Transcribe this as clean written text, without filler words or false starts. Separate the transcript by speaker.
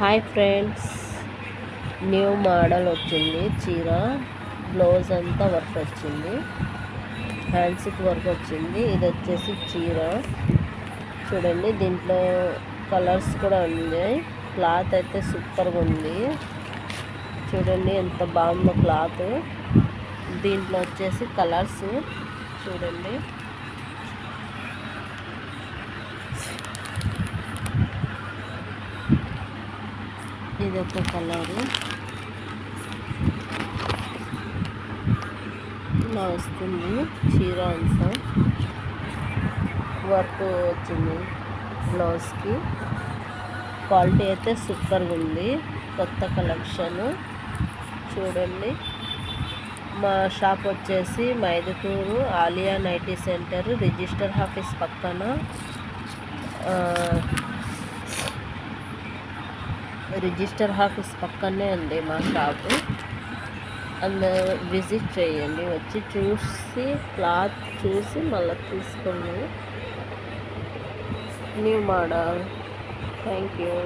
Speaker 1: Hi friends, new model వచ్చింది. చీర blouse అంతా వర్క్ వచ్చింది, హ్యాండ్స్కి వర్క్ వచ్చింది. ఇది వచ్చేసి చీర చూడండి, దీంట్లో కలర్స్ కూడా ఉన్నాయి. క్లాత్ అయితే సూపర్గా ఉంది. చూడండి ఎంత బాగుందో క్లాత్. దీంట్లో వచ్చేసి కలర్స్ చూడండి. ఇది ఒక కలరు ఇలా వస్తుంది. చీర అంతా వర్క్ వచ్చింది బ్లౌజ్కి. క్వాలిటీ అయితే సూపర్గా ఉంది. కొత్త కలెక్షన్ చూడండి. మా షాప్ వచ్చేసి Mydukur Aliya nighty centre register office పక్కన రిజిస్టర్ ఆఫీస్ పక్కనే ఉంది మా షాపు. అందరూ విజిట్ చేయండి, వచ్చి చూసి క్లాత్ చూసి మళ్ళీ తీసుకోండి. New model. Thank you.